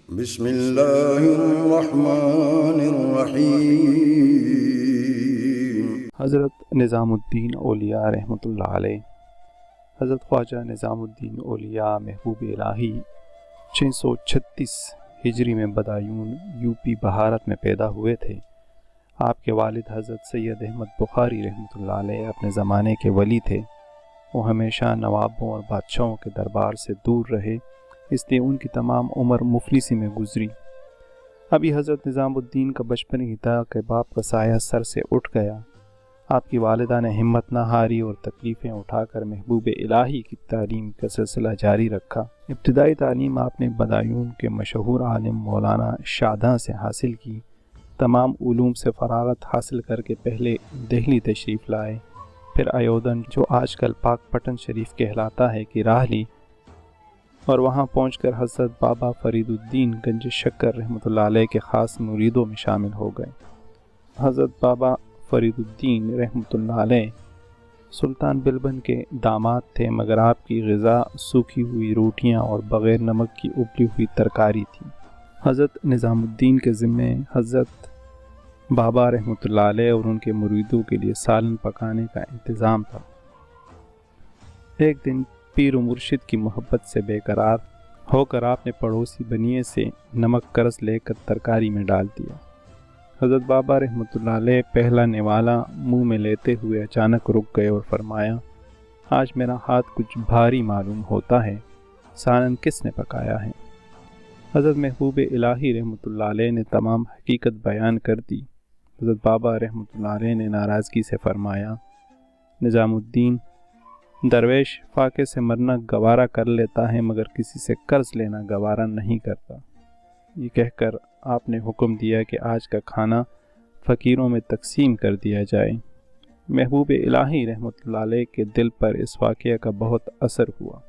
بسم اللہ الرحمن الرحیم۔ حضرت نظام الدین اولیاء رحمۃ اللہ علیہ۔ حضرت خواجہ نظام الدین اولیاء محبوب الہی 636 ہجری میں بدایون یوپی بہارت میں پیدا ہوئے تھے۔ آپ کے والد حضرت سید احمد بخاری رحمۃ اللہ علیہ اپنے زمانے کے ولی تھے۔ وہ ہمیشہ نوابوں اور بادشاہوں کے دربار سے دور رہے، اس لیے ان کی تمام عمر مفلسی میں گزری۔ ابھی حضرت نظام الدین کا بچپن ہی تھا کہ باپ کا سایہ سر سے اٹھ گیا۔ آپ کی والدہ نے ہمت نہ ہاری اور تکلیفیں اٹھا کر محبوب الہی کی تعلیم کا سلسلہ جاری رکھا۔ ابتدائی تعلیم آپ نے بدایون کے مشہور عالم مولانا شاداں سے حاصل کی۔ تمام علوم سے فراغت حاصل کر کے پہلے دہلی تشریف لائے، پھر ایودھن جو آج کل پاک پٹن شریف کہلاتا ہے کی راہ لی، اور وہاں پہنچ کر حضرت بابا فرید الدین گنج شکر رحمۃ اللہ علیہ کے خاص مریدوں میں شامل ہو گئے۔ حضرت بابا فرید الدین رحمۃ اللہ علیہ سلطان بلبن کے داماد تھے، مگر آپ کی غذا سوکھی ہوئی روٹیاں اور بغیر نمک کی ابلی ہوئی ترکاری تھی۔ حضرت نظام الدین کے ذمے حضرت بابا رحمۃ اللہ علیہ اور ان کے مریدوں کے لیے سالن پکانے کا انتظام تھا۔ ایک دن پیر و مرشد کی محبت سے بے قرار ہو کر آپ نے پڑوسی بنیے سے نمک قرض لے کر ترکاری میں ڈال دیا۔ حضرت بابا رحمۃ اللہ علیہ پہلا نوالا منہ میں لیتے ہوئے اچانک رک گئے اور فرمایا، آج میرا ہاتھ کچھ بھاری معلوم ہوتا ہے، سالن کس نے پکایا ہے؟ حضرت محبوب الہی رحمۃ اللہ علیہ نے تمام حقیقت بیان کر دی۔ حضرت بابا رحمۃ اللہ علیہ نے ناراضگی سے فرمایا، نظام الدین، درویش فاقے سے مرنا گوارا کر لیتا ہے مگر کسی سے قرض لینا گوارا نہیں کرتا۔ یہ کہہ کر آپ نے حکم دیا کہ آج کا کھانا فقیروں میں تقسیم کر دیا جائے۔ محبوب الہی رحمۃ اللہ علیہ کے دل پر اس واقعہ کا بہت اثر ہوا۔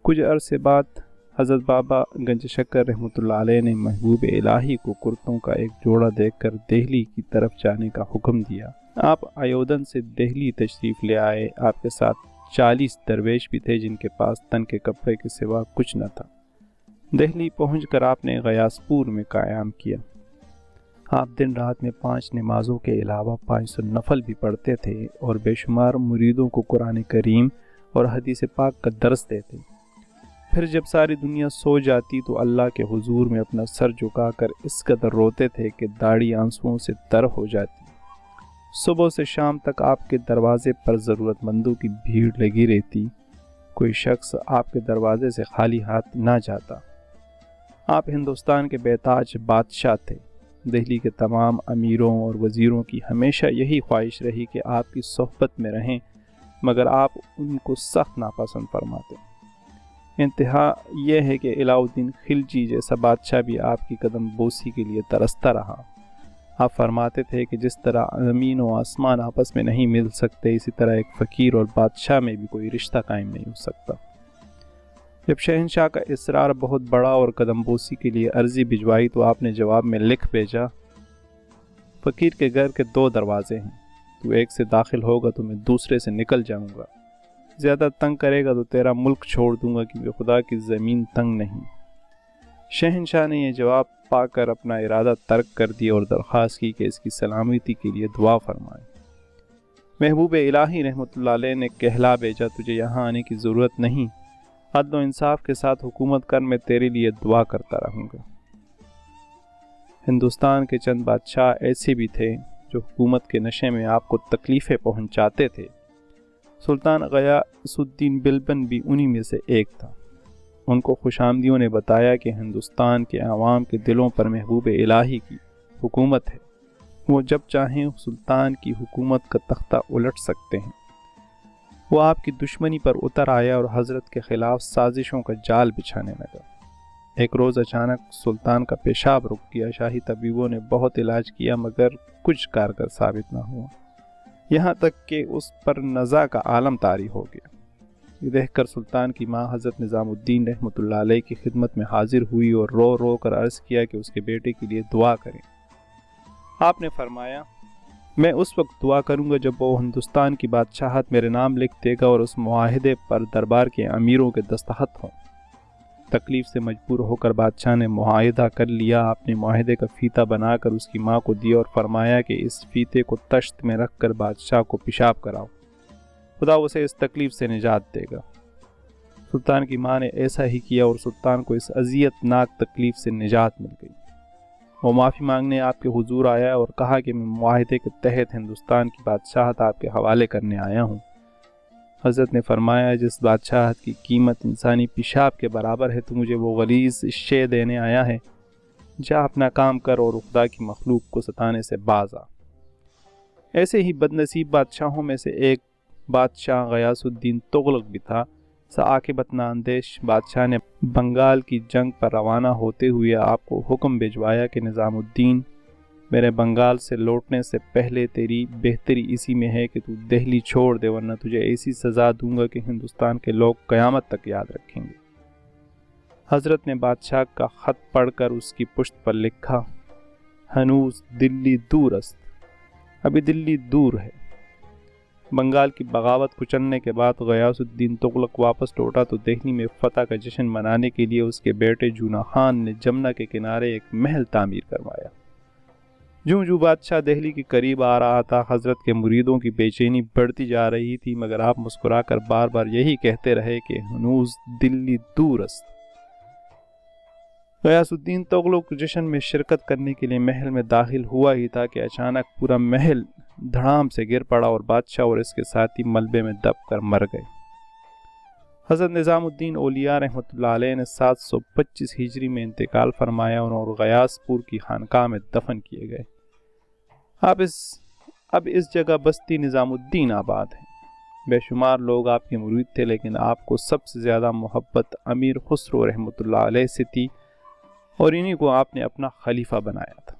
کچھ عرصے بعد حضرت بابا گنج شکر رحمۃ اللہ علیہ نے محبوب الہی کو کرتوں کا ایک جوڑا دیکھ کر دہلی کی طرف جانے کا حکم دیا۔ آپ ایودھن سے دہلی تشریف لے آئے۔ آپ کے ساتھ 40 درویش بھی تھے جن کے پاس تن کے کپڑے کے سوا کچھ نہ تھا۔ دہلی پہنچ کر آپ نے غیاث پور میں قیام کیا۔ آپ دن رات میں 5 نمازوں کے علاوہ 500 نفل بھی پڑھتے تھے اور بے شمار مریدوں کو قرآن کریم اور حدیث پاک کا درس دیتے۔ پھر جب ساری دنیا سو جاتی تو اللہ کے حضور میں اپنا سر جھکا کر اس قدر روتے تھے کہ داڑھی آنسوؤں سے تر ہو جاتی۔ صبح سے شام تک آپ کے دروازے پر ضرورت مندوں کی بھیڑ لگی رہتی، کوئی شخص آپ کے دروازے سے خالی ہاتھ نہ جاتا۔ آپ ہندوستان کے بے تاج بادشاہ تھے۔ دہلی کے تمام امیروں اور وزیروں کی ہمیشہ یہی خواہش رہی کہ آپ کی صحبت میں رہیں، مگر آپ ان کو سخت ناپسند فرماتے۔ انتہا یہ ہے کہ علاؤ الدین خلجی جیسا بادشاہ بھی آپ کی قدم بوسی کے لیے ترستا رہا۔ آپ فرماتے تھے کہ جس طرح زمین و آسمان آپس میں نہیں مل سکتے، اسی طرح ایک فقیر اور بادشاہ میں بھی کوئی رشتہ قائم نہیں ہو سکتا۔ جب شہنشاہ کا اصرار بہت بڑا اور قدم بوسی کے لیے عرضی بھجوائی تو آپ نے جواب میں لکھ بھیجا، فقیر کے گھر کے 2 دروازے ہیں، تو ایک سے داخل ہوگا تو میں دوسرے سے نکل جاؤں گا، زیادہ تنگ کرے گا تو تیرا ملک چھوڑ دوں گا، کیونکہ خدا کی زمین تنگ نہیں۔ شہنشاہ نے یہ جواب پا کر اپنا ارادہ ترک کر دیا اور درخواست کی کہ اس کی سلامتی کے لیے دعا فرمائے۔ محبوب الہی رحمۃ اللہ علیہ نے کہلا بھیجا، تجھے یہاں آنے کی ضرورت نہیں، عدل و انصاف کے ساتھ حکومت کر، میں تیرے لیے دعا کرتا رہوں گا۔ ہندوستان کے چند بادشاہ ایسے بھی تھے جو حکومت کے نشے میں آپ کو تکلیفیں پہنچاتے تھے۔ سلطان غیاث الدین بلبن بھی انہی میں سے ایک تھا۔ ان کو خوش آمدیوں نے بتایا کہ ہندوستان کے عوام کے دلوں پر محبوب الہی کی حکومت ہے، وہ جب چاہیں سلطان کی حکومت کا تختہ الٹ سکتے ہیں۔ وہ آپ کی دشمنی پر اتر آیا اور حضرت کے خلاف سازشوں کا جال بچھانے لگا۔ ایک روز اچانک سلطان کا پیشاب رک گیا۔ شاہی طبیبوں نے بہت علاج کیا مگر کچھ کارگر ثابت نہ ہوا، یہاں تک کہ اس پر نزع کا عالم طاری ہو گیا۔ یہ دیکھ کر سلطان کی ماں حضرت نظام الدین رحمۃ اللہ علیہ کی خدمت میں حاضر ہوئی اور رو رو کر عرض کیا کہ اس کے بیٹے کے لیے دعا کریں۔ آپ نے فرمایا، میں اس وقت دعا کروں گا جب وہ ہندوستان کی بادشاہت میرے نام لکھ دے گا اور اس معاہدے پر دربار کے امیروں کے دستخط ہوں۔ تکلیف سے مجبور ہو کر بادشاہ نے معاہدہ کر لیا۔ آپ نے معاہدے کا فیتہ بنا کر اس کی ماں کو دیا اور فرمایا کہ اس فیتے کو تشت میں رکھ کر بادشاہ کو پیشاب کراؤ، خدا اسے اس تکلیف سے نجات دے گا۔ سلطان کی ماں نے ایسا ہی کیا اور سلطان کو اس اذیت ناک تکلیف سے نجات مل گئی۔ وہ معافی مانگنے آپ کے حضور آیا اور کہا کہ میں معاہدے کے تحت ہندوستان کی بادشاہت آپ کے حوالے کرنے آیا ہوں۔ حضرت نے فرمایا جس بادشاہت کی قیمت انسانی پیشاب کے برابر ہے تو مجھے وہ غلیظ شے دینے آیا ہے، جا اپنا کام کر اور خدا کی مخلوق کو ستانے سے باز آ۔ ایسے ہی بد نصیب بادشاہوں میں سے ایک بادشاہ غیاث الدین تغلق بھی تھا۔ عاقبت نااندیش بادشاہ نے بنگال کی جنگ پر روانہ ہوتے ہوئے آپ کو حکم بھجوایا کہ نظام الدین، میرے بنگال سے لوٹنے سے پہلے تیری بہتری اسی میں ہے کہ تو دہلی چھوڑ دے، ورنہ تجھے ایسی سزا دوں گا کہ ہندوستان کے لوگ قیامت تک یاد رکھیں گے۔ حضرت نے بادشاہ کا خط پڑھ کر اس کی پشت پر لکھا، ہنوز دلی دور است، ابھی دلی دور ہے۔ بنگال کی بغاوت کچلنے کے بعد غیاث الدین تغلق واپس لوٹا تو دہلی میں فتح کا جشن منانے کے لیے اس کے بیٹے جونا خان نے جمنا کے کنارے ایک محل تعمیر کروایا۔ جو بادشاہ دہلی کے قریب آ رہا تھا، حضرت کے مریدوں کی بے چینی بڑھتی جا رہی تھی، مگر آپ مسکرا کر بار بار یہی کہتے رہے کہ ہنوز دلی دور است۔ غیاث الدین تغلق جشن میں شرکت کرنے کے لیے محل میں داخل ہوا ہی تھا کہ اچانک پورا محل دھڑام سے گر پڑا اور بادشاہ اور اس کے ساتھی ملبے میں دب کر مر گئے۔ حضرت نظام الدین اولیاء رحمۃ اللہ علیہ نے 725 ہجری میں انتقال فرمایا اور غیاث پور کی خانقاہ میں دفن کیے گئے۔ اب اس جگہ بستی نظام الدین آباد ہے۔ بے شمار لوگ آپ کے مرید تھے، لیکن آپ کو سب سے زیادہ محبت امیر خسرو رحمۃ اللہ علیہ سے تھی اور انہی کو آپ نے اپنا خلیفہ بنایا تھا۔